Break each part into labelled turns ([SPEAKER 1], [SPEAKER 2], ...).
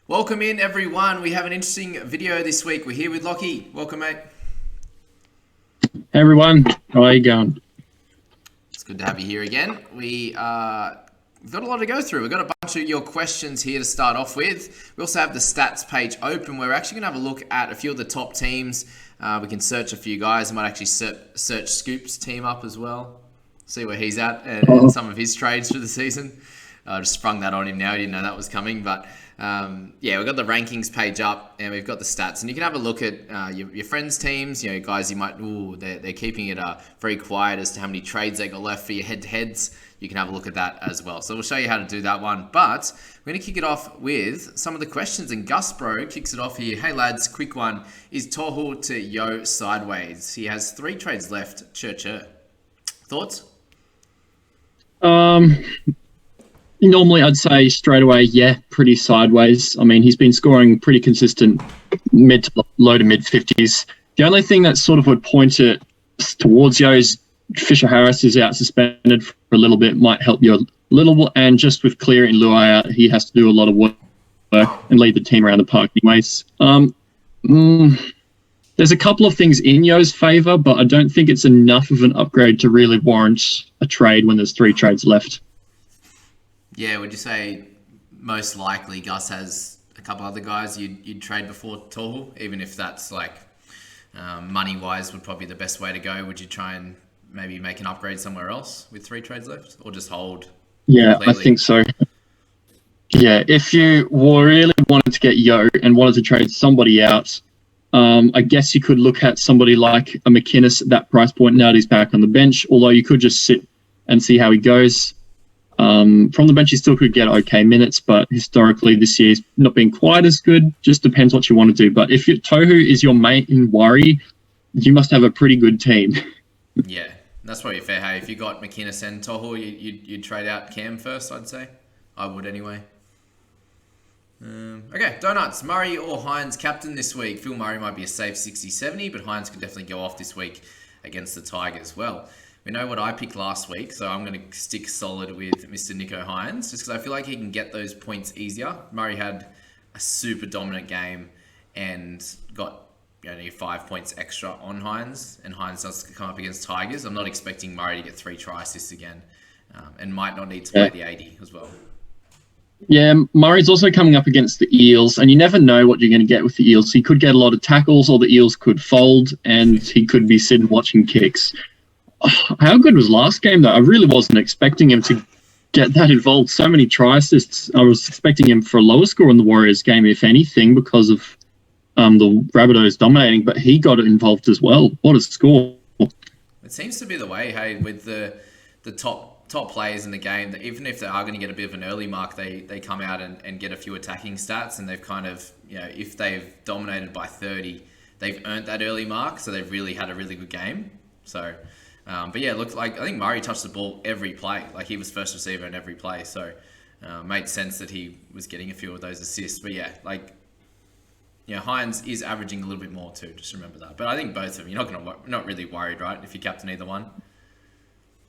[SPEAKER 1] Welcome in, everyone. We have an interesting video this week. We're here with Lockie. Welcome, mate.
[SPEAKER 2] Hey everyone, how are you going?
[SPEAKER 1] It's good to have you here again. We've got a lot to go through. We've got a bunch of your questions here to start off with. We also have the stats page open. We're actually going to have a look at a few of the top teams. We can search a few guys. I might actually search Scoop's team up as well. See where he's at and some of his trades for the season. I just sprung that on him now. I didn't know that was coming. But we've got the rankings page up and we've got the stats. And you can have a look at your friends' teams. You know, guys you might, they're keeping it very quiet as to how many trades they got left for your head-to-heads. You can have a look at that as well. So we'll show you how to do that one. But we're going to kick it off with some of the questions. And Gus Bro kicks it off here. Hey, lads, quick one. Is Tohu to Yo sideways? He has 3 trades left. Church. Thoughts?
[SPEAKER 2] Normally I'd say straight away, yeah, pretty sideways. I mean, he's been scoring pretty consistent low to mid 50s. The only thing that sort of would point it towards Yo is Fisher Harris is out suspended for a little bit, might help you a little, and just with Clear and Luai out, he has to do a lot of work and lead the team around the park anyways. There's a couple of things in Yo's favour, but I don't think it's enough of an upgrade to really warrant a trade when there's 3 trades left.
[SPEAKER 1] Yeah, would you say most likely Gus has a couple other guys you'd trade before Tohu, even if that's like money-wise would probably be the best way to go? Would you try and maybe make an upgrade somewhere else with 3 trades left, or just hold?
[SPEAKER 2] Yeah,
[SPEAKER 1] completely?
[SPEAKER 2] I think so. Yeah, if you really wanted to get Yo and wanted to trade somebody out, I guess you could look at somebody like a McInnes at that price point. Now that he's back on the bench, although you could just sit and see how he goes. From the bench, he still could get okay minutes, but historically this year's not been quite as good. Just depends what you want to do. But if Tohu is your main worry, you must have a pretty good team.
[SPEAKER 1] Yeah, that's probably fair. Hey, if you got McInnes and Tohu, you'd trade out Cam first, I'd say. I would anyway. Okay, Donuts. Murray or Hines captain this week? Phil Murray might be a safe 60-70, but Hines could definitely go off this week against the Tigers. Well, we know what I picked last week, so I'm going to stick solid with Mr. Nicho Hines, just because I feel like he can get those points easier. Murray had a super dominant game and got only 5 points extra on Hines, and Hines does come up against Tigers. I'm not expecting Murray to get 3 try assists again, and might not need to play the 80 as well.
[SPEAKER 2] Yeah, Murray's also coming up against the Eels, and you never know what you're going to get with the Eels. He could get a lot of tackles, or the Eels could fold, and he could be sitting watching kicks. How good was last game, though? I really wasn't expecting him to get that involved. So many try assists. I was expecting him for a lower score in the Warriors game, if anything, because of the Rabbitohs dominating, but he got involved as well. What a score.
[SPEAKER 1] It seems to be the way, hey, with the top players in the game, that even if they are going to get a bit of an early mark, they come out and get a few attacking stats, and they've kind of, if they've dominated by 30, they've earned that early mark, so they've really had a really good game. So, but yeah, looked like, I think Murray touched the ball every play. Like, he was first receiver in every play, so made sense that he was getting a few of those assists. But yeah, Hines is averaging a little bit more too, just remember that. But I think both of them, you're not really worried, right, if you captain either one?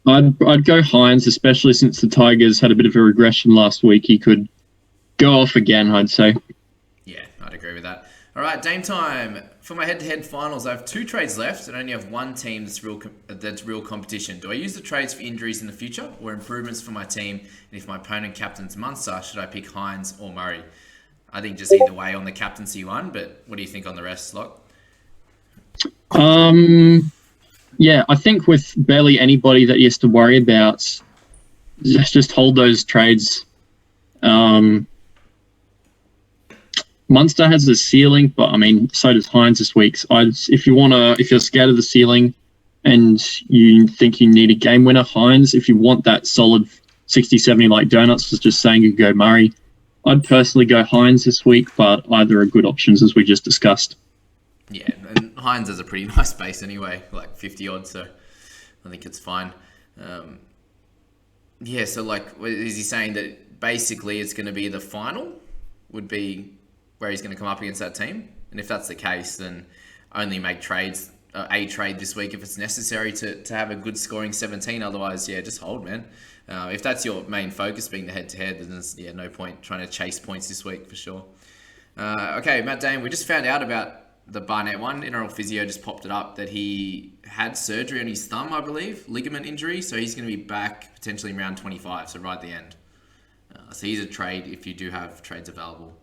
[SPEAKER 2] I'd go Hines, especially since the Tigers had a bit of a regression last week. He could go off again, I'd say.
[SPEAKER 1] Yeah, I'd agree with that. All right, Dame time. For my head-to-head finals, I have 2 trades left and only have 1 team that's real competition. Do I use the trades for injuries in the future or improvements for my team? And if my opponent captains Munster, should I pick Hines or Murray? I think just either way on the captaincy one, but what do you think on the rest, Lock?
[SPEAKER 2] Yeah, I think with barely anybody that he has to worry about, just hold those trades. Munster has a ceiling, but I mean, so does Hines this week. If you're scared of the ceiling and you think you need a game winner, Hines. If you want that solid 60-70 like Donuts was just saying, you go Murray. I'd personally go Hines this week, but either are good options as we just discussed.
[SPEAKER 1] Yeah, and Hines has a pretty nice base anyway, like 50 odd, so I think it's fine. So like, is he saying that basically it's going to be the final would be where he's going to come up against that team? And if that's the case, then only make trades, a trade this week if it's necessary to have a good scoring 17. Otherwise, yeah, just hold, man. If that's your main focus being the head-to-head, then there's no point trying to chase points this week for sure. Okay, Matt Dane, we just found out about the Barnett one. NRL Physio just popped it up that he had surgery on his thumb, I believe, ligament injury. So he's going to be back potentially in round 25, so right at the end. So he's a trade if you do have trades available.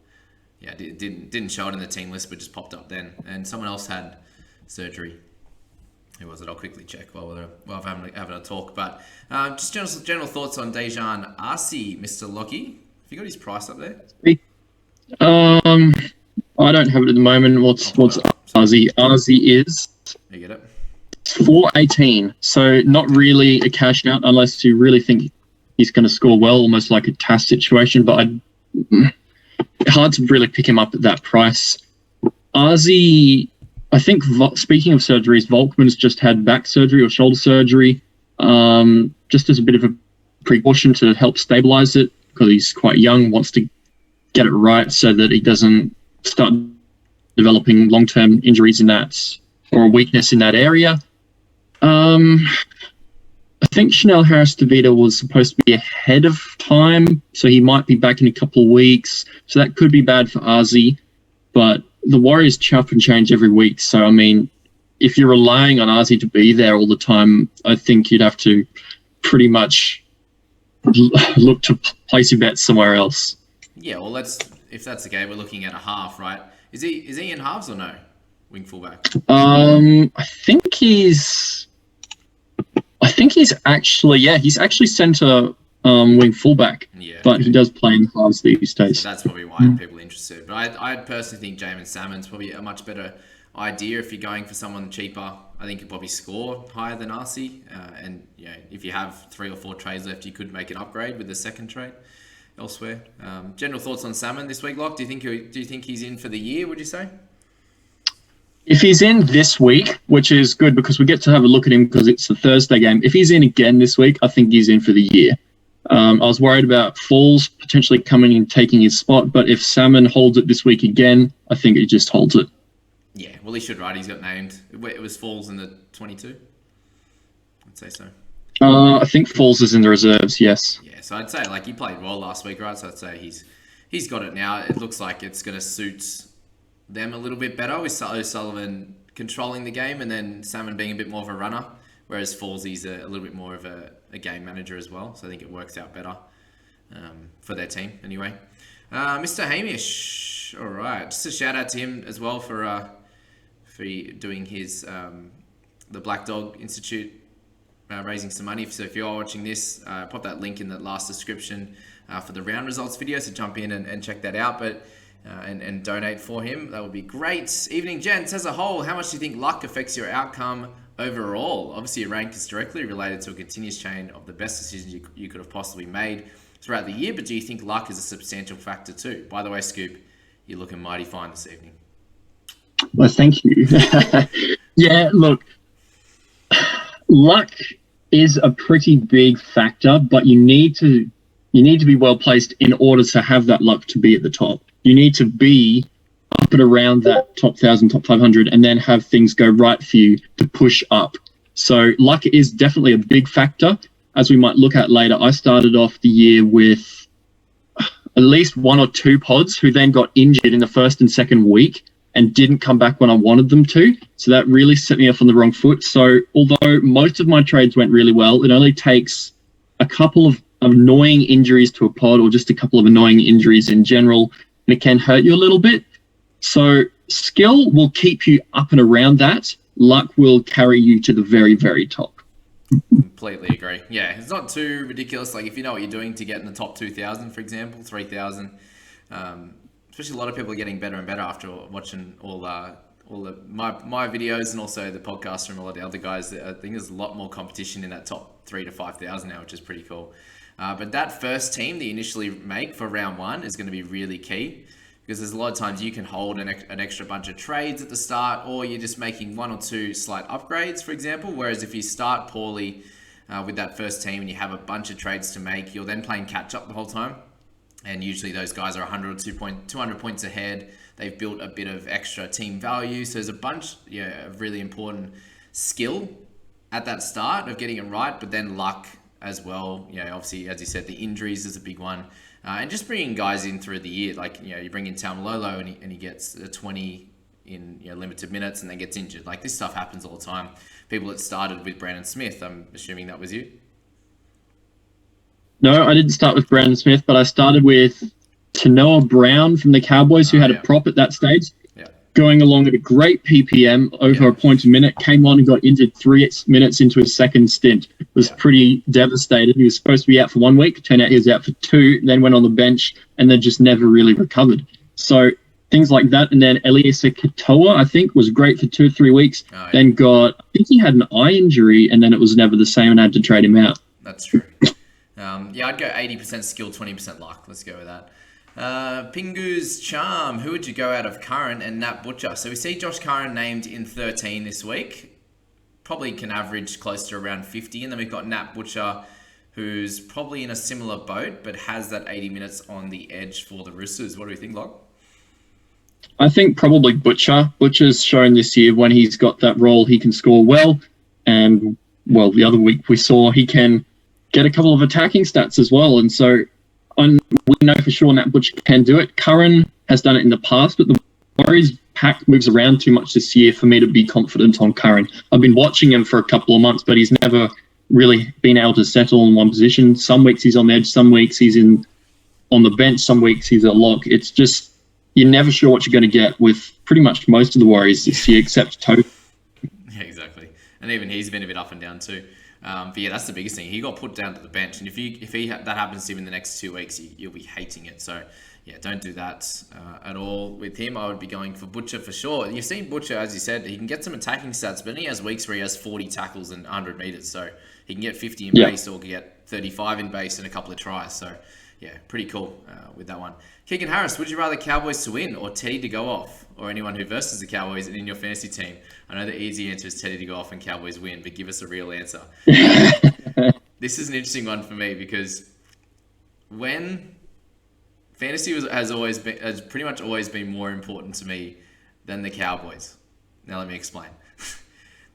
[SPEAKER 1] Yeah, didn't show it in the team list, but just popped up then. And someone else had surgery. Who was it? I'll quickly check while we're having a talk. But just general thoughts on Dejan Arce, Mr. Lockie. Have you got his price up there?
[SPEAKER 2] I don't have it at the moment. What's Arce? Arce is
[SPEAKER 1] You get it?
[SPEAKER 2] 418. So not really a cash out unless you really think he's going to score well, almost like a TAS situation. But hard to really pick him up at that price. Arce, I think, speaking of surgeries, Volkman's just had back surgery or shoulder surgery, just as a bit of a precaution to help stabilize it because he's quite young, wants to get it right so that he doesn't start developing long-term injuries in that or a weakness in that area. I think Chanel Harris-DeVita was supposed to be ahead of time, so he might be back in a couple of weeks. So that could be bad for Arce, but the Warriors chop and change every week. So, I mean, if you're relying on Arce to be there all the time, I think you'd have to pretty much look to place your bets somewhere else.
[SPEAKER 1] Yeah, well, if that's the game, we're looking at a half, right? Is he in halves or no? Wing fullback.
[SPEAKER 2] He's actually centre wing fullback.
[SPEAKER 1] Yeah,
[SPEAKER 2] but he does play in halves these days.
[SPEAKER 1] So that's probably why people are interested. But I personally think Jamin Salmon's probably a much better idea if you're going for someone cheaper. I think he'll probably score higher than Arce. And if you have 3 or 4 trades left, you could make an upgrade with the second trade elsewhere. General thoughts on Salmon this week, Locke? Do you think he's in for the year? Would you say?
[SPEAKER 2] If he's in this week, which is good because we get to have a look at him because it's a Thursday game. If he's in again this week, I think he's in for the year. I was worried about Falls potentially coming and taking his spot, but if Salmon holds it this week again, I think he just holds it.
[SPEAKER 1] Yeah, well, he should, right? He's got named. It was Falls in the 22? I'd say so.
[SPEAKER 2] I think Falls is in the reserves, yes.
[SPEAKER 1] Yeah, so I'd say, he played well last week, right? So I'd say he's got it now. It looks like it's going to suit them a little bit better with O'Sullivan controlling the game and then Salmon being a bit more of a runner, whereas Fallsy's a little bit more of a game manager as well. So I think it works out better for their team anyway. Mr. Hamish, all right. Just a shout out to him as well for doing his the Black Dog Institute, raising some money. So if you are watching this, pop that link in the last description for the round results video. So jump in and check that out. But and donate for him. That would be great. Evening, gents. As a whole, how much do you think luck affects your outcome overall? Obviously, your rank is directly related to a continuous chain of the best decisions you could have possibly made throughout the year, but do you think luck is a substantial factor too? By the way, Scoop, you're looking mighty fine this evening.
[SPEAKER 2] Well, thank you. Yeah, look, luck is a pretty big factor, but you need to be well placed in order to have that luck to be at the top. You need to be up and around that top 1,000, top 500, and then have things go right for you to push up. So luck is definitely a big factor. As we might look at later, I started off the year with at least 1 or 2 pods who then got injured in the first and second week and didn't come back when I wanted them to. So that really set me off on the wrong foot. So although most of my trades went really well, it only takes a couple of annoying injuries to a pod or just a couple of annoying injuries in general, and it can hurt you a little bit. So skill will keep you up and around that. Luck will carry you to the very, very top.
[SPEAKER 1] Completely agree. Yeah, it's not too ridiculous. If you know what you're doing to get in the top 2,000, for example, 3,000. Especially a lot of people are getting better and better after watching all my videos and also the podcast from a lot of the other guys. I think there's a lot more competition in that top 3,000 to 5,000 now, which is pretty cool. But that first team that you initially make for round 1 is going to be really key because there's a lot of times you can hold an extra bunch of trades at the start, or you're just making 1 or 2 slight upgrades, for example. Whereas if you start poorly with that first team and you have a bunch of trades to make, you're then playing catch up the whole time. And usually those guys are 100 or 200 points ahead. They've built a bit of extra team value. So there's a bunch of really important skill at that start of getting it right, but then luck as well. Obviously, as you said, the injuries is a big one. And just bringing guys in through the year, like, you bring in Taumalolo and he gets a 20 in limited minutes and then gets injured. Like, this stuff happens all the time. People that started with Brandon Smith, I'm assuming that was you?
[SPEAKER 2] No, I didn't start with Brandon Smith, but I started with Tanoa Brown from the Cowboys, who had a prop at that stage.
[SPEAKER 1] Yeah.
[SPEAKER 2] Going along at a great PPM over a point a minute, came on and got injured 3 minutes into his second stint. Was pretty devastated. He was supposed to be out for 1 week. Turned out he was out for 2, then went on the bench and then just never really recovered. So things like that. And then Eliezer Katoa, I think, was great for 2 or 3 weeks. Then I think he had an eye injury and then it was never the same and I had to trade him out.
[SPEAKER 1] That's true. I'd go 80% skill, 20% luck. Let's go with that. Pingu's Charm. Who would you go out of Curran and Nat Butcher? So we see Josh Curran named in 13 this week. Probably can average close to around 50. And then we've got Nat Butcher, who's probably in a similar boat, but has that 80 minutes on the edge for the Roosters. What do we think, Locke?
[SPEAKER 2] I think probably Butcher. Butcher's shown this year when he's got that role, he can score well. And, well, the other week we saw he can get a couple of attacking stats as well. And so we know for sure Nat Butcher can do it. Curran has done it in the past, but the Warriors pack moves around too much this year for me to be confident on Curran. I've been watching him for a couple of months, but he's never really been able to settle in one position. Some weeks he's on the edge, some weeks he's on the bench, some weeks he's a lock. It's just, you're never sure what you're going to get with pretty much most of the Warriors this year, except Tote.
[SPEAKER 1] Yeah, exactly. And even he's been a bit up and down too. But yeah, that's the biggest thing. He got put down to the bench, and if that happens to him in the next 2 weeks, you'll be hating it. So yeah, don't do that at all with him. I would be going for Butcher for sure. You've seen Butcher, as you said, he can get some attacking stats, but he has weeks where he has 40 tackles and 100 meters. So he can get 50 in base or get 35 in base and a couple of tries. So yeah, pretty cool with that one. Keegan Harris, would you rather Cowboys to win or Teddy to go off? Or anyone who versus the Cowboys and in your fantasy team? I know the easy answer is Teddy to go off and Cowboys win, but give us a real answer. This is an interesting one for me because when fantasy has pretty much always been more important to me than the Cowboys. Now let me explain.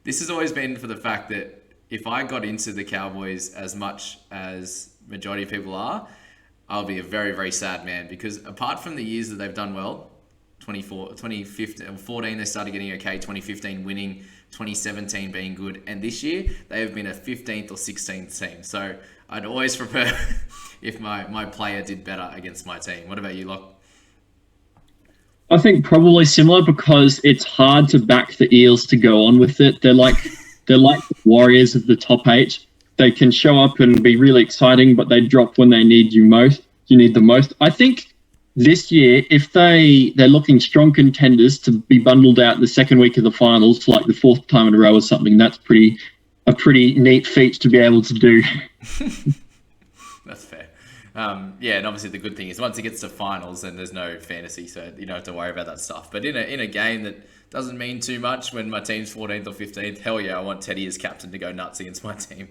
[SPEAKER 1] This has always been for the fact that if I got into the Cowboys as much as majority of people are, I'll be a very, very sad man because apart from the years that they've done well, 2014 they started getting okay, 2015 winning, 2017 being good, and this year they have been a 15th or 16th team. So I'd always prefer if my player did better against my team. What about you, Locke?
[SPEAKER 2] I think probably similar because it's hard to back the Eels to go on with it. They're like the Warriors of the top 8. They can show up and be really exciting, but they drop when they need you most. You need the most. I think this year, if they're looking strong contenders to be bundled out the second week of the finals for like the 4th time in a row or something, that's a pretty neat feat to be able to do.
[SPEAKER 1] That's fair. Yeah, and obviously the good thing is once it gets to finals, then there's no fantasy, so you don't have to worry about that stuff. But in a game that doesn't mean too much when my team's 14th or 15th, hell yeah, I want Teddy as captain to go nuts against my team.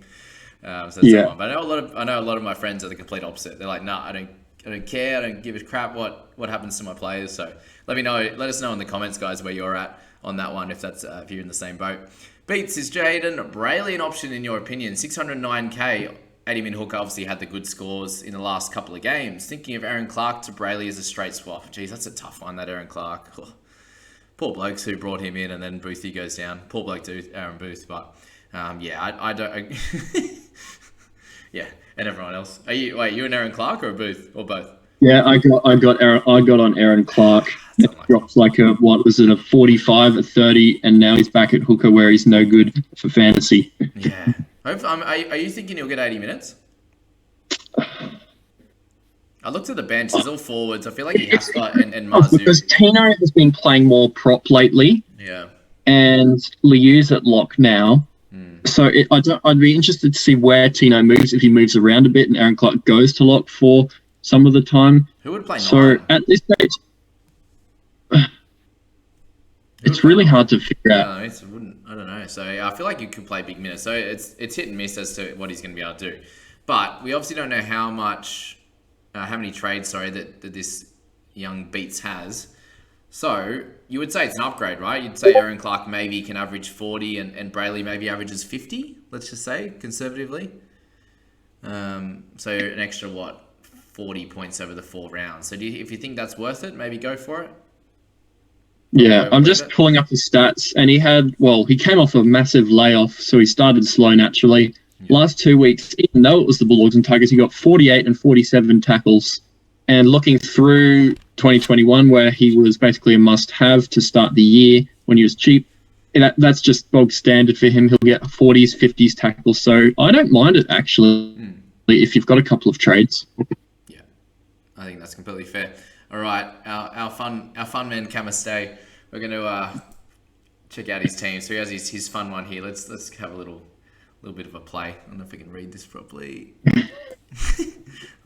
[SPEAKER 1] So that's the one. But I know a lot of my friends are the complete opposite. They're like, nah, I don't care. I don't give a crap what happens to my players. So let us know in the comments, guys, where you're at on that one, if you're in the same boat. Beats, is Jaden Brayley an option in your opinion? 609k. 80-min hooker obviously had the good scores in the last couple of games. Thinking of Aaron Clark to Brayley as a straight swap. Geez, that's a tough one, that Aaron Clark. Oh, poor blokes who brought him in and then Boothie goes down. Poor bloke too, Aaron Booth. But I don't... yeah, and everyone else. You an Aaron Clark or a Booth or both?
[SPEAKER 2] Yeah, I got on Aaron Clark. Dropped like a 45, a 30, and now he's back at hooker where he's no good for fantasy.
[SPEAKER 1] Yeah. Are you thinking he'll get 80 minutes? I looked at the bench. There's all forwards. I feel like he has to, and Mazu.
[SPEAKER 2] Because Tino has been playing more prop lately.
[SPEAKER 1] Yeah.
[SPEAKER 2] And Liu's at lock now. So I'd be interested to see where Tino moves, if he moves around a bit and Aaron Clark goes to lock for some of the time.
[SPEAKER 1] Who would play 9?
[SPEAKER 2] So at this stage, it's really hard to figure out.
[SPEAKER 1] I don't know. So I feel like you could play big minutes. So it's hit and miss as to what he's going to be able to do. But we obviously don't know how many trades, that this young Beats has. So you would say it's an upgrade, right? You'd say Aaron Clark maybe can average 40 and Brayley maybe averages 50, let's just say, conservatively. So an extra, 40 points over the 4 rounds. So if you think that's worth it, maybe go for it.
[SPEAKER 2] Yeah, I'm just pulling up his stats, and he came off a massive layoff, so he started slow naturally. Yeah. Last 2 weeks, even though it was the Bulldogs and Tigers, he got 48 and 47 tackles. And looking through 2021, where he was basically a must-have to start the year when he was cheap, that's just bog standard for him. He'll get 40s, 50s tackles, so I don't mind it, actually, if you've got a couple of trades.
[SPEAKER 1] Yeah, I think that's completely fair. All right, our fun man Kamastay. We're going to check out his team. So he has his fun one here. Let's have a little bit of a play. I don't know if I can read this properly.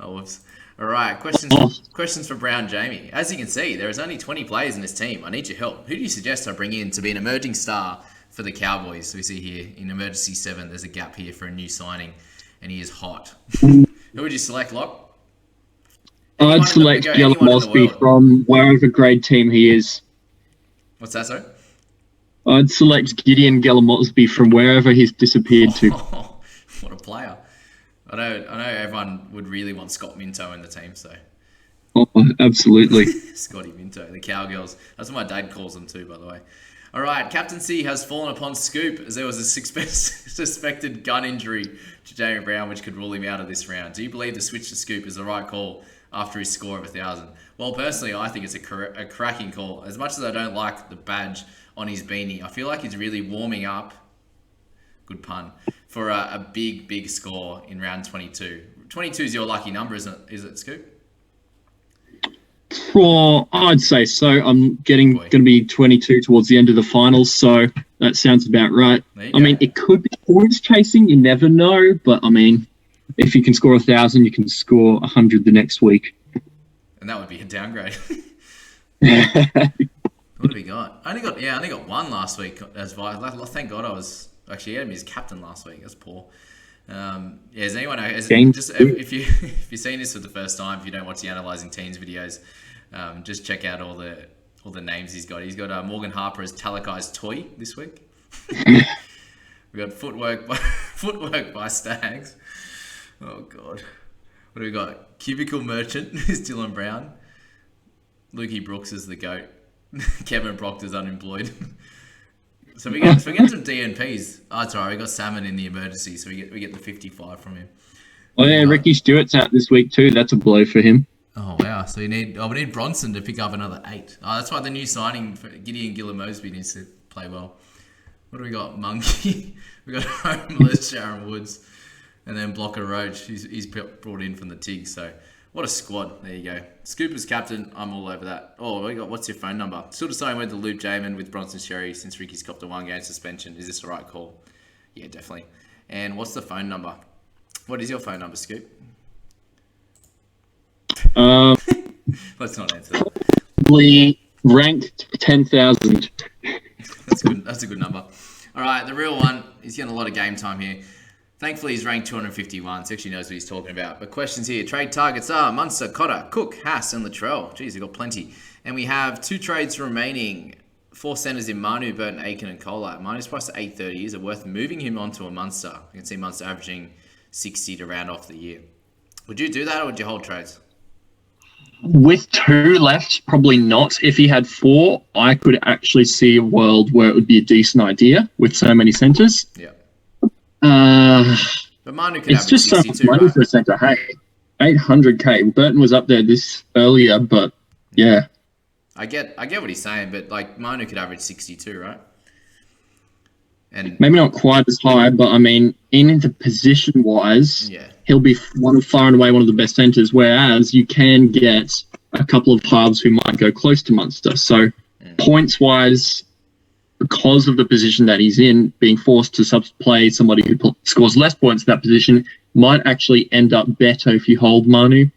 [SPEAKER 1] Oh, whoops. All right, questions for Brown Jamie. As you can see, there is only 20 players in this team. I need your help. Who do you suggest I bring in to be an emerging star for the Cowboys? So we see here in Emergency 7, there's a gap here for a new signing, and he is hot. Who would you select, Locke?
[SPEAKER 2] I'd select Gillum Mosby from wherever grade team he is.
[SPEAKER 1] What's that, sorry?
[SPEAKER 2] I'd select Gideon Gillum-Mosby from wherever he's disappeared to.
[SPEAKER 1] What a player. I know everyone would really want Scott Minto in the team, so.
[SPEAKER 2] Oh, absolutely.
[SPEAKER 1] Scotty Minto, the Cowgirls. That's what my dad calls them too, by the way. All right, Captaincy has fallen upon Scoop as there was a suspected gun injury to Jamie Brown, which could rule him out of this round. Do you believe the switch to Scoop is the right call after his score of 1,000? Well, personally, I think it's a cracking call. As much as I don't like the badge on his beanie, I feel like he's really warming up, good pun, for a big score in round 22. 22 is your lucky number, isn't it? Is it, Scoop?
[SPEAKER 2] Well, I'd say so. I'm going to be 22 towards the end of the finals, so that sounds about right. I mean, it could be points chasing. You never know, but I mean, if you can score 1,000, you can score 100 the next week.
[SPEAKER 1] And that would be a downgrade. What have we got? I only got one last week as well. Thank God I was actually had him as captain last week. That's poor. Does anyone know? If you've seen this for the first time, if you don't watch the Analysing Teams videos, just check out all the names he's got. He's got Morgan Harper as Talakai's toy this week. We got footwork by Stags. Oh God. What do we got? Cubicle Merchant is Dylan Brown. Lukey Brooks is the GOAT. Kevin Proctor's unemployed. So we get some DNPs. Oh, sorry, we got Salmon in the emergency, so we get the 55 from him.
[SPEAKER 2] Oh yeah, Ricky Stewart's out this week too. That's a blow for him.
[SPEAKER 1] Oh wow! So we need Bronson to pick up another 8. Oh, that's why the new signing for Gideon Gillum-Mosby needs to play well. What do we got? Monkey. We got Homeless Sharon Woods, and then Blocker Roach. He's brought in from the TIG. So what a squad! There you go. Scooper's captain. I'm all over that. Oh, we got. What's your phone number? Still deciding whether to loop Jamin with Bronson Sherry since Ricky's copped a 1-game suspension. Is this the right call? Yeah, definitely. And what's the phone number? What is your phone number, Scoop? Let's not answer that.
[SPEAKER 2] Probably ranked 10,000.
[SPEAKER 1] That's good. That's a good number. All right, the real one. He's getting a lot of game time here. Thankfully, he's ranked 251, so he actually knows what he's talking about. But questions here. Trade targets are Munster, Cotter, Cook, Haas, and Latrell. Jeez, we've got plenty. And we have 2 trades remaining. 4 centres in Manu, Burton, Aiken, and Kolar. Manu's priced at 830. Is it worth moving him onto a Munster? You can see Munster averaging 60 to round off the year. Would you do that, or would you hold trades?
[SPEAKER 2] With 2 left, probably not. If he had 4, I could actually see a world where it would be a decent idea with so many centres.
[SPEAKER 1] Yeah.
[SPEAKER 2] But
[SPEAKER 1] Manu could
[SPEAKER 2] it's
[SPEAKER 1] average
[SPEAKER 2] just
[SPEAKER 1] 62,
[SPEAKER 2] so much money
[SPEAKER 1] right?
[SPEAKER 2] for a centre. Hey, 800k. Burton was up there this earlier, but yeah.
[SPEAKER 1] I get what he's saying, but like Manu could average 62, right? And
[SPEAKER 2] maybe not quite as high, but I mean, in the position-wise, he'll be far and away one of the best centres, whereas you can get a couple of halves who might go close to Munster. So points-wise, because of the position that he's in, being forced to play somebody who scores less points in that position might actually end up better if you hold Manu.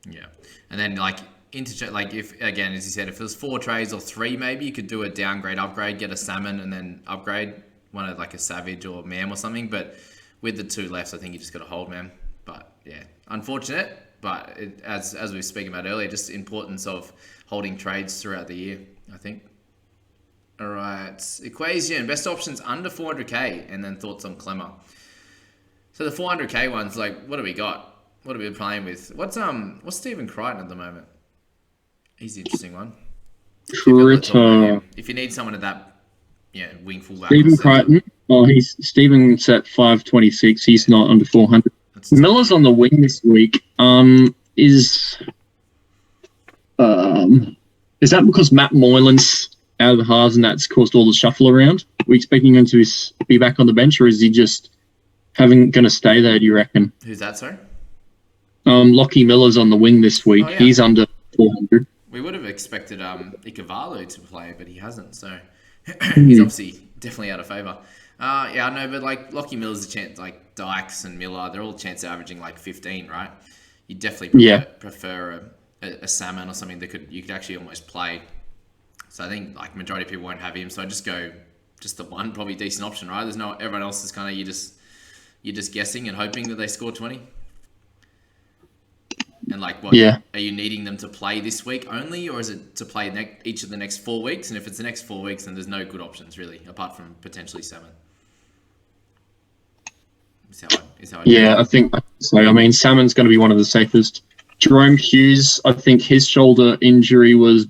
[SPEAKER 1] Yeah. And then if, again, as you said, if there's 4 trades or 3, maybe you could do a downgrade, upgrade, get a Salmon, and then upgrade one of like a Savage or Mam or something. But with the 2 left, I think you just got to hold Mam. But yeah, unfortunate. But as we were speaking about earlier, just the importance of holding trades throughout the year, I think. All right, equation, best options under 400k, and then thoughts on Clemmer. So the 400k ones, like, what do we got? What are we playing with? What's Stephen Crichton at the moment? He's the interesting one.
[SPEAKER 2] Crichton.
[SPEAKER 1] If you need someone at that, wing fullback.
[SPEAKER 2] Stephen Crichton. Oh, Stephen's at 526. He's not under 400. Miller's on the wing this week. Is that because Matt Moylan's out of the halves and that's caused all the shuffle around? Are we expecting him to be back on the bench, or is he just going to stay there, do you reckon?
[SPEAKER 1] Who's that, sorry?
[SPEAKER 2] Lockie Miller's on the wing this week. Oh, yeah. He's under 400.
[SPEAKER 1] We would have expected Ikavalu to play, but he hasn't, so he's obviously definitely out of favour. I know, but like Lockie Miller's a chance, like Dykes and Miller, they're all a chance of averaging like 15, right? You definitely prefer a Salmon or something that you could actually almost play. So I think like majority of people won't have him, so I just go the one, probably decent option, right? There's no, everyone else is kind of you're just guessing and hoping that they score 20. And like, what are you needing them to play this week only, or is it to play each of the next 4 weeks? And if it's the next 4 weeks, then there's no good options really, apart from potentially Salmon.
[SPEAKER 2] I think so. I mean, Salmon's going to be one of the safest. Jerome Hughes, I think his shoulder injury was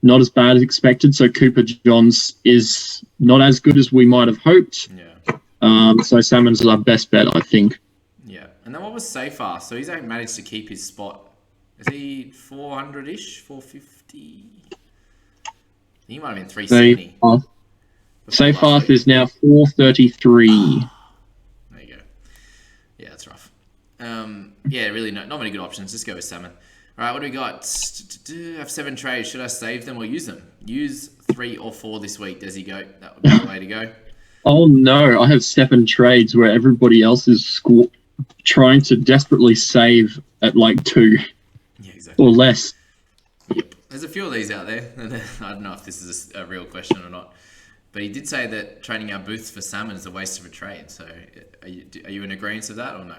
[SPEAKER 2] not as bad as expected. So Cooper Johns is not as good as we might have hoped. Yeah. So Salmon's our best bet, I think.
[SPEAKER 1] Yeah. And then what was Safar? So he's managed to keep his spot. Is he 400-ish? 450? He might have been 370.
[SPEAKER 2] Safar is now 433.
[SPEAKER 1] Yeah, that's rough. Really not many good options. Just go with Salmon. All right, what do we got? I have 7 trades. Should I save them or use them? Use 3 or 4 this week. Does he go? That would be the way to go.
[SPEAKER 2] Oh, no. I have 7 trades where everybody else is trying to desperately save at like 2 or less.
[SPEAKER 1] Yep. There's a few of these out there. I don't know if this is a real question or not. But he did say that trading our booths for Salmon is a waste of a trade. So are you in agreement of that or no?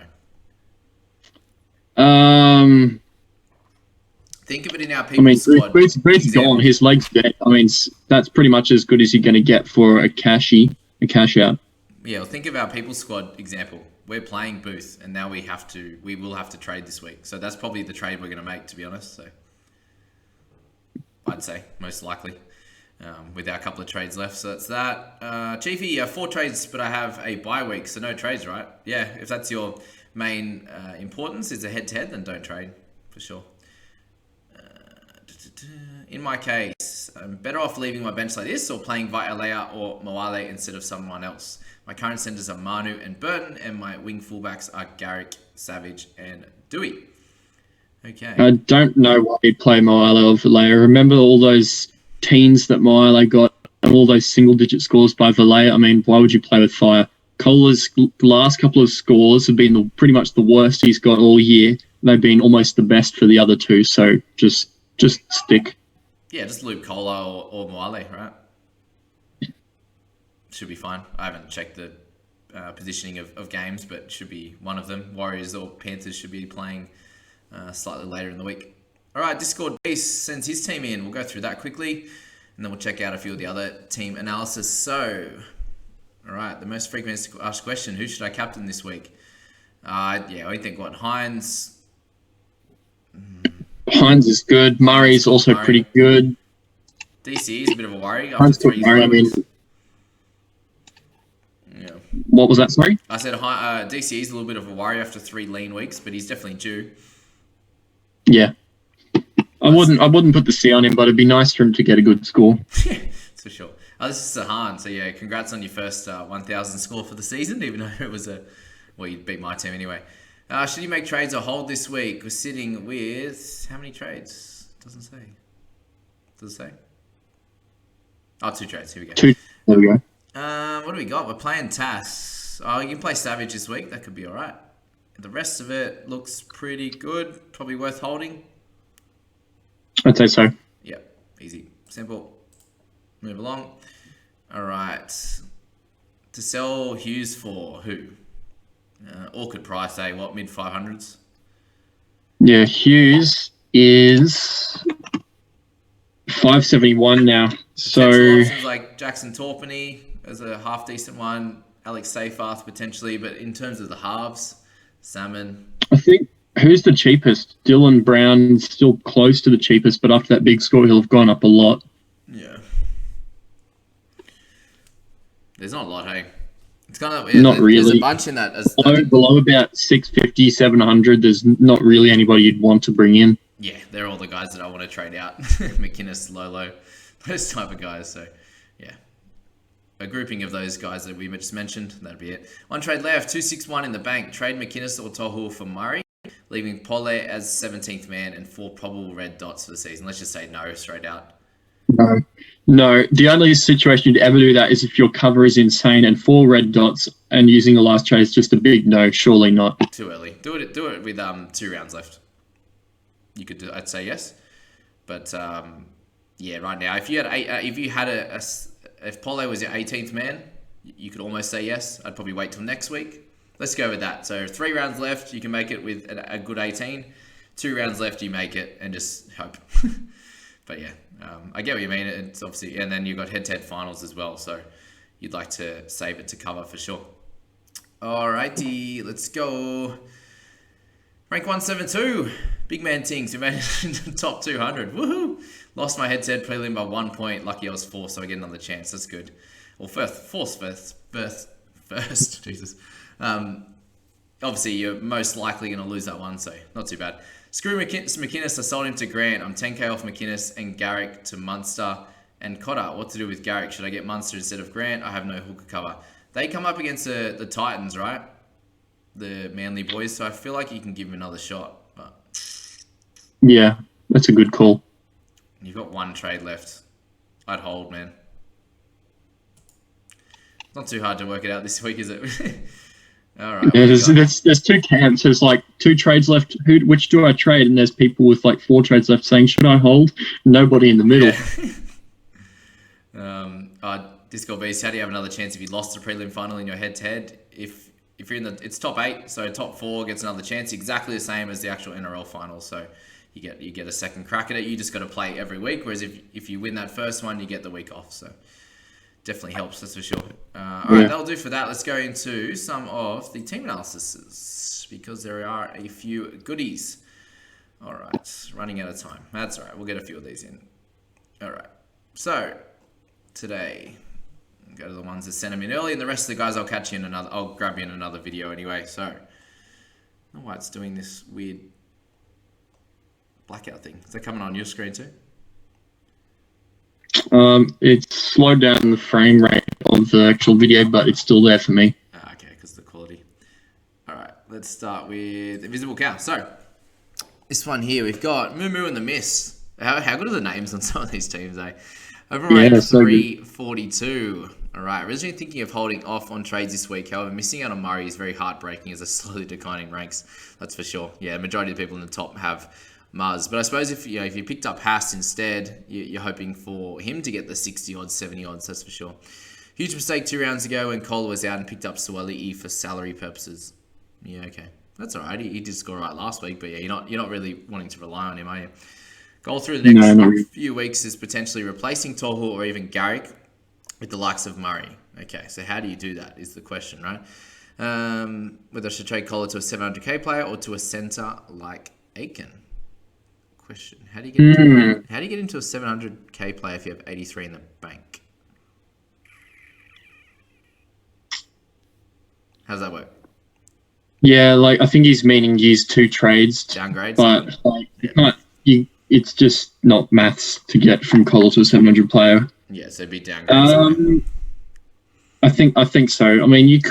[SPEAKER 1] Think of it in our people's squad.
[SPEAKER 2] Booth's gone. His leg's dead. I mean, that's pretty much as good as you're going to get for a cash out.
[SPEAKER 1] Yeah, well, think of our people's squad example. We're playing Booth, and now we will have to trade this week. So that's probably the trade we're going to make, to be honest. So I'd say most likely. With our couple of trades left. So that's that. Chiefy, you have 4 trades, but I have a bye week, so no trades, right? Yeah, if that's your main importance, is a head-to-head, then don't trade, for sure. In my case, I'm better off leaving my bench like this or playing Vaialea or Moale instead of someone else. My current centers are Manu and Burton, and my wing fullbacks are Garrick, Savage, and Dewey. Okay.
[SPEAKER 2] I don't know why you'd play Moale or Valea. Remember all those teens that Moale got and all those single-digit scores by Valea? I mean, why would you play with fire? Kohler's last couple of scores have been pretty much the worst he's got all year. They've been almost the best for the other 2, so just stick.
[SPEAKER 1] Yeah, just loop Kohler or Moale, right? Should be fine. I haven't checked the positioning of games, but should be one of them. Warriors or Panthers should be playing slightly later in the week. All right, Discord Beast sends his team in. We'll go through that quickly, and then we'll check out a few of the other team analysis. So, all right, the most frequently asked question, who should I captain this week? I think, Hines?
[SPEAKER 2] Hines is good. Murray's also pretty good.
[SPEAKER 1] DC is a bit of a worry.
[SPEAKER 2] Hines took Murray, I mean...
[SPEAKER 1] Yeah.
[SPEAKER 2] What was that, sorry?
[SPEAKER 1] I said DC is a little bit of a worry after 3 lean weeks, but he's definitely due.
[SPEAKER 2] Yeah. I wouldn't put the C on him, but it'd be nice for him to get a good score.
[SPEAKER 1] Yeah, for sure. This is Sahan. So yeah, congrats on your first 1,000 score for the season, even though it was you beat my team anyway. Should you make trades or hold this week? We're sitting with how many trades? Doesn't say. Does it say? Oh, 2 trades. Here we go.
[SPEAKER 2] 2. There we go.
[SPEAKER 1] What do we got? We're playing Tass. Oh, you can play Savage this week. That could be all right. The rest of it looks pretty good. Probably worth holding.
[SPEAKER 2] I'd say so.
[SPEAKER 1] Yeah, easy. Simple. Move along. All right. To sell Hughes for who? Awkward price, mid 500s?
[SPEAKER 2] Yeah, Hughes is 571 now. So
[SPEAKER 1] options like Jackson Torpenny as a half decent one, Alex Seyfarth potentially, but in terms of the halves, Salmon.
[SPEAKER 2] I Who's the cheapest? Dylan Brown's still close to the cheapest, but after that big score, he'll have gone up a lot.
[SPEAKER 1] Yeah. There's not a lot, hey? It's kind of...
[SPEAKER 2] Not really.
[SPEAKER 1] There's a bunch in that.
[SPEAKER 2] Below about 650, 700, there's not really anybody you'd want to bring in.
[SPEAKER 1] Yeah, they're all the guys that I want to trade out. McInnes, Lolo, those type of guys. So, yeah. A grouping of those guys that we just mentioned. That'd be it. One trade left. 261 in the bank. Trade McInnes or Tohu for Murray, leaving Pole as 17th man and 4 probable red dots for the season. Let's just say no straight out.
[SPEAKER 2] No. The only situation you'd ever do that is if your cover is insane and 4 red dots and using the last trade is just a big no. Surely not.
[SPEAKER 1] Too early. Do it with 2 rounds left. You could do. I'd say yes, but yeah, right now, if you had if Pole was your 18th man, you could almost say yes. I'd probably wait till next week. Let's go with that. So 3 rounds left, you can make it with a good 18. 2 rounds left, you make it and just hope. But yeah, I get what you mean. It's obviously, and then you've got head-to-head finals as well, so you'd like to save it to cover for sure. Alrighty, let's go. Rank 172. Big man Tings. We made it into the top 200. Woohoo! Lost my head-to-head prelim by 1 point. Lucky I was 4th, so I get another chance. That's good. Well, first. Jesus. Obviously, you're most likely going to lose that one, so not too bad. Screw McInnes. I sold him to Grant. I'm 10k off McInnes and Garrick to Munster and Cotter. What to do with Garrick? Should I get Munster instead of Grant? I have no hooker cover. They come up against the Titans, right? The Manly boys, so I feel like you can give him another shot. But
[SPEAKER 2] yeah, that's a good call.
[SPEAKER 1] You've got 1 trade left. I'd hold, man. Not too hard to work it out this week, is it? All right.
[SPEAKER 2] Yeah, there's 2 camps. There's like 2 trades left. Which do I trade? And there's people with like 4 trades left saying, should I hold? Nobody in the middle.
[SPEAKER 1] Yeah. Disco Beast, how do you have another chance if you lost the prelim final in your head-to-head? If you're it's top 8, so top 4 gets another chance, exactly the same as the actual NRL final. So you get a second crack at it. You just got to play every week. Whereas if you win that first one, you get the week off. So definitely helps, that's for sure. All right, that'll do for that. Let's go into some of the team analysis because there are a few goodies. All right, running out of time. That's all right. We'll get a few of these in. All right. So today, go to the ones that sent them in early, and the rest of the guys I'll catch you in another. I'll grab you in another video anyway. So, I don't know why it's doing this weird blackout thing. Is that coming on your screen too?
[SPEAKER 2] It's slowed down the frame rate of the actual video, but it's still there for me.
[SPEAKER 1] Okay, because the quality. All right, let's start with Invisible Cow. So, this one here, we've got Moo Moo and the Miss. How good are the names on some of these teams, eh? Overrated 342. All right, originally thinking of holding off on trades this week. However, missing out on Murray is very heartbreaking as a slowly declining ranks. That's for sure. Yeah, the majority of the people in the top have Muzz. But I suppose if you picked up Haas instead, you're hoping for him to get the 60 odds, 70 odds. That's for sure. Huge mistake 2 rounds ago when Kohler was out and picked up Suali'i for salary purposes. Yeah, okay, that's all right. He did score right last week, but yeah, you're not really wanting to rely on him, are you? Goal through the next few weeks is potentially replacing Tohu or even Garrick with the likes of Murray. Okay, so how do you do that is the question, right? Whether I should trade Kohler to a 700k player or to a centre like Aiken. Question: How do you get into a 700k player if you have 83 in the bank? How does that work?
[SPEAKER 2] Yeah, like I think he's meaning use 2 trades.
[SPEAKER 1] Downgrades,
[SPEAKER 2] but like it's just not maths to get from Kohler to a 700 player.
[SPEAKER 1] Yeah, so it'd be downgrades.
[SPEAKER 2] I think so. I mean, you've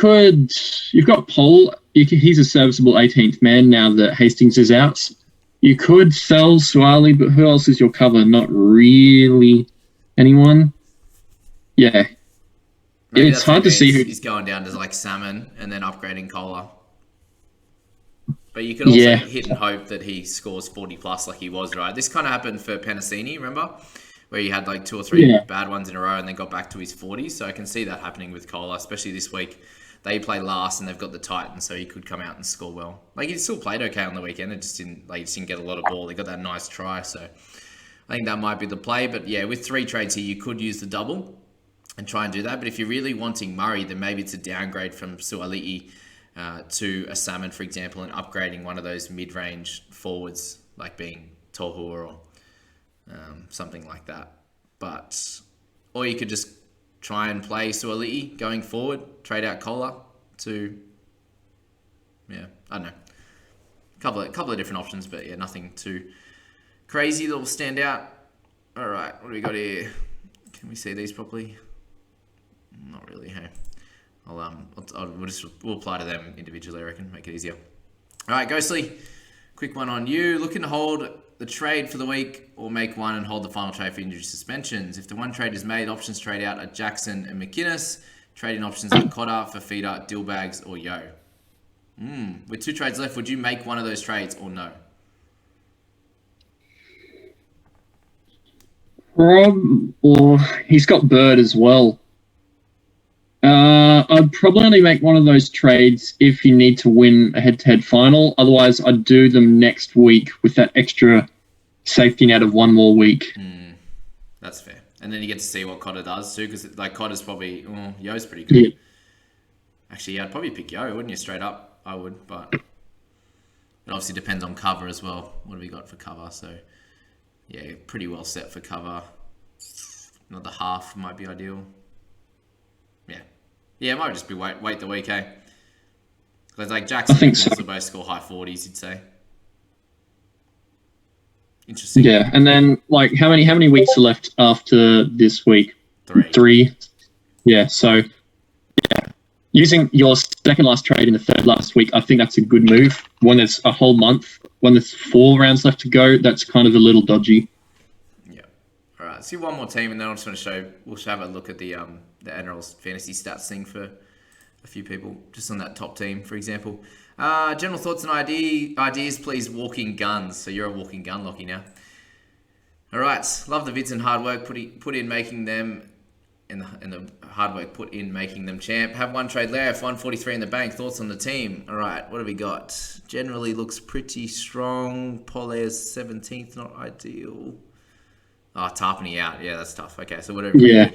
[SPEAKER 2] got Paul. He's a serviceable 18th man now that Hastings is out. You could sell Suali, but who else is your cover? Not really anyone. Yeah.
[SPEAKER 1] Maybe
[SPEAKER 2] it's hard to see who...
[SPEAKER 1] He's going down to like Salmon and then upgrading Kohler. But you could also hit and hope that he scores 40 plus like he was, right? This kind of happened for Penasini, remember? Where he had like 2 or 3 bad ones in a row and then got back to his 40s. So I can see that happening with Kohler, especially this week. They play last and they've got the Titans, so he could come out and score well. Like, he still played okay on the weekend. It just didn't get a lot of ball. He got that nice try, so I think that might be the play. But yeah, with 3 trades here, you could use the double and try and do that. But if you're really wanting Murray, then maybe it's a downgrade from Suali'i to a Salmon, for example, and upgrading one of those mid-range forwards, like being Tohu or something like that. Or you could just try and play Suoli'i going forward, trade out Kola to, I don't know. Couple of different options, but yeah, nothing too crazy that will stand out. All right, what do we got here? Can we see these properly? Not really, hey. We'll apply to them individually, I reckon, make it easier. All right, Ghostly, quick one on you. Looking to hold the trade for the week or make one and hold the final trade for injury suspensions. If the one trade is made, options trade out at Jackson and McInnes. Trading options are Cotter, Fafita, Dillbags, or Yo. With 2 trades left, would you make one of those trades or no?
[SPEAKER 2] Or he's got Bird as well. I'd probably only make one of those trades if you need to win a head-to-head final. Otherwise, I'd do them next week with that extra safety net of one more week.
[SPEAKER 1] That's fair. And then you get to see what Cotter does too, because like Cotter's probably, Yo's pretty good. Yeah. Actually, I'd probably pick Yo, wouldn't you? Straight up. I would, but it obviously depends on cover as well. What have we got for cover? So, yeah, pretty well set for cover. Another half might be ideal. Yeah, it might just be wait the week, eh? Because like Jackson and McInnes will both score high 40s, you'd say. Interesting.
[SPEAKER 2] Yeah, and then like how many weeks are left after this week? 3. Yeah, so using your second last trade in the third last week, I think that's a good move. When there's a whole month, when there's 4 rounds left to go, that's kind of a little dodgy.
[SPEAKER 1] Yeah. All right. Let's see one more team, and then I'm just going to show. We'll have a look at the NRL's fantasy stats thing for a few people, just on that top team, for example. General thoughts and ideas, please. Walking guns. So you're a walking gun, Lockie, now. All right. Love the vids and hard work put in making them. And the hard work put in making them champ. Have one trade left, 143 in the bank. Thoughts on the team? All right, what have we got? Generally looks pretty strong. Polaire's 17th, not ideal. Tarpany out. Yeah, that's tough. Okay, so whatever.
[SPEAKER 2] Yeah.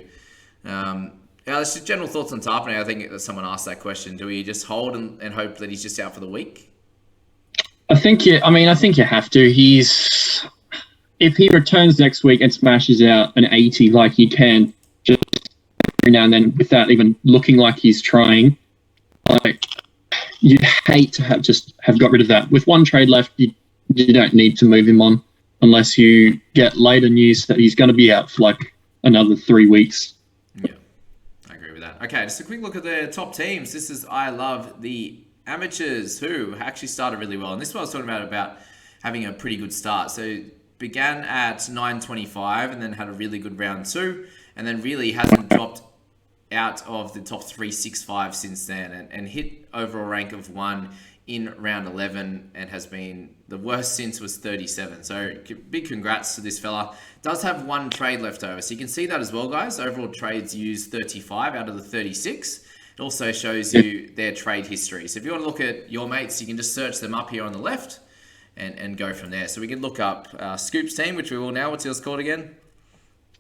[SPEAKER 1] That's just general thoughts on Tarpany. I think that someone asked that question. Do we just hold and hope that he's just out for the week?
[SPEAKER 2] I think you have to. If he returns next week and smashes out an 80 like he can, just every now and then without even looking like he's trying, like you'd hate to have got rid of that. With one trade left, you don't need to move him on unless you get later news that he's going to be out for like another 3 weeks.
[SPEAKER 1] Yeah, I agree with that. Okay, just a quick look at the top teams. This is I love the amateurs who actually started really well, and this is what I was talking about having a pretty good start. So began at 925 and then had a really good round 2. And then really hasn't dropped out of the top 365 since then, and hit overall rank of 1 in round 11, and has been the worst since was 37. So big congrats to this fella. Does have 1 trade left over, so you can see that as well, guys. Overall trades used 35 out of the 36. It also shows you their trade history. So if you want to look at your mates, you can just search them up here on the left and go from there. So we can look up Scoop's team, which we will now. What's yours called again?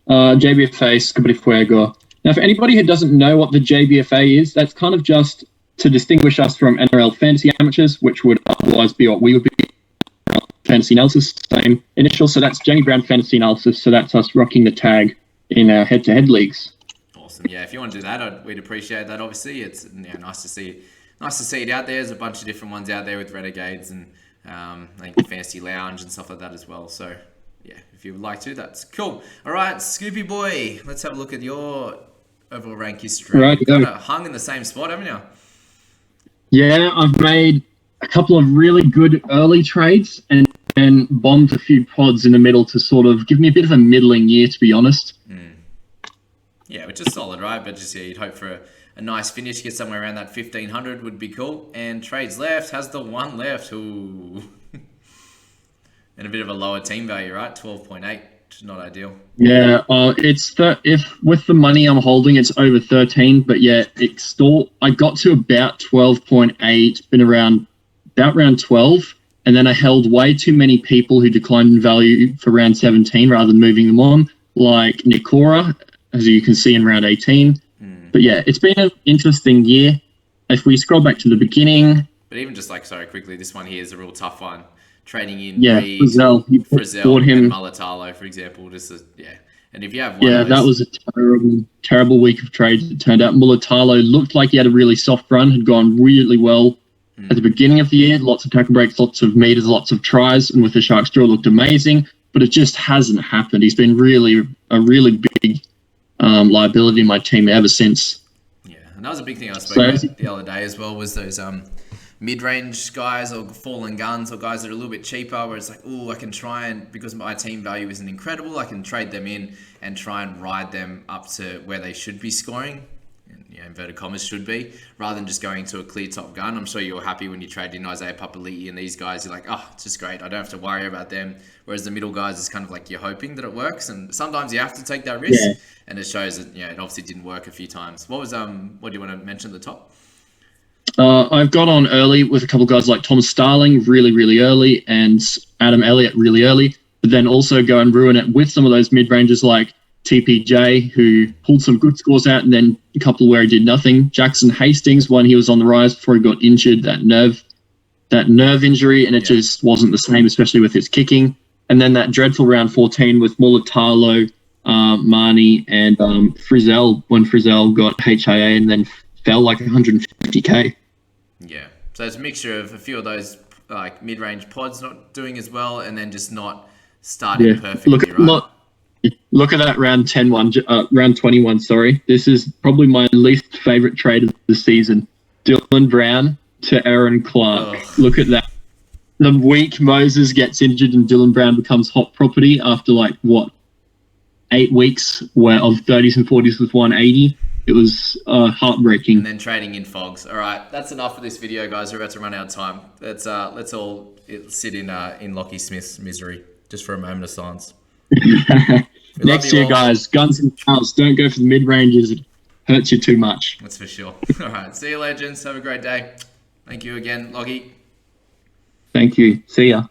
[SPEAKER 2] JBFA Scubri Fuego. Now, for anybody who doesn't know what the JBFA is, that's kind of just to distinguish us from NRL fantasy amateurs, which would otherwise be what we would be. Fantasy analysis, same initial. So that's Jamie Brown fantasy analysis. So that's us rocking the tag in our head-to-head leags.
[SPEAKER 1] Awesome. Yeah, if you want to do that, we'd appreciate that. Obviously, it's nice to see it out there. There's a bunch of different ones out there with Renegades and I think Fantasy Lounge and stuff like that as well. So yeah, if you would like to, that's cool. All right, Scoopy boy, let's have a look at your overall rank history.
[SPEAKER 2] Right,
[SPEAKER 1] You've kind of hung in the same spot, haven't you?
[SPEAKER 2] Yeah, I've made a couple of really good early trades and bombed a few pods in the middle to sort of give me a bit of a middling year, to be honest.
[SPEAKER 1] Yeah, which is solid, right? But just you'd hope for a nice finish, get somewhere around that 1500 would be cool. And trades left, has the 1 left. Ooh. And a bit of a lower team value, right? 12.8, which is not ideal.
[SPEAKER 2] Yeah, if with the money I'm holding, it's over 13. But yeah, I got to about 12.8, been around about round 12. And then I held way too many people who declined in value for round 17 rather than moving them on, like Nikora, as you can see in round 18. But yeah, it's been an interesting year. if we scroll back to the beginning,
[SPEAKER 1] But even just like, sorry, quickly, this one here is a real tough one. Trading in Reed,
[SPEAKER 2] Frizzell, bought him.
[SPEAKER 1] and Mulatalo, for example. And if you have one
[SPEAKER 2] Yeah,
[SPEAKER 1] of those,
[SPEAKER 2] that was a terrible week of trades. It turned out Mulatalo looked like he had a really soft run, had gone really well at the beginning of the year. Lots of tackle breaks, lots of meters, lots of tries, and with the Sharks draw looked amazing. But it just hasn't happened. He's been a really big liability in my team ever since.
[SPEAKER 1] Yeah, and that was a big thing I spoke about the other day as well, was those mid-range guys or fallen guns or guys that are a little bit cheaper, where it's like, oh, I can try and, because my team value isn't incredible, I can trade them in and try and ride them up to where they should be scoring, inverted commas should be, rather than just going to a clear top gun. I'm sure you're happy when you trade in Isaiah Papali'i and these guys, you're like, oh, it's just great, I don't have to worry about them. Whereas the middle guys is kind of like you're hoping that it works, and sometimes you have to take that risk, and it shows that it obviously didn't work a few times. What do you want to mention at the top?
[SPEAKER 2] I've got on early with a couple of guys like Thomas Starling really, really early, and Adam Elliott really early, but then also go and ruin it with some of those mid-rangers like TPJ, who pulled some good scores out, and then a couple where he did nothing. Jackson Hastings, when he was on the rise before he got injured, that nerve injury, and it just wasn't the same, especially with his kicking. And then that dreadful round 14 with Mulatalo, Marnie, and Frizzell, when Frizzell got HIA and then fell like 150k.
[SPEAKER 1] Yeah, so it's a mixture of a few of those like mid-range pods not doing as well, and then just not starting perfectly.
[SPEAKER 2] Look at that round 21. Sorry, this is probably my least favorite trade of the season. Dylan Brown to Aaron Clark.
[SPEAKER 1] Ugh.
[SPEAKER 2] Look at that. The week Moses gets injured and Dylan Brown becomes hot property after 8 weeks of 30s and 40s with 180. It was heartbreaking.
[SPEAKER 1] And then trading in Fogs. All right, that's enough for this video, guys. We're about to run out of time. Let's all sit in Lockie Smith's misery just for a moment of silence.
[SPEAKER 2] Next year, guys, guns and cows. Don't go for the mid-ranges. It hurts you too much.
[SPEAKER 1] That's for sure. All right, see you, legends. Have a great day. Thank you again, Loggy.
[SPEAKER 2] Thank you. See ya.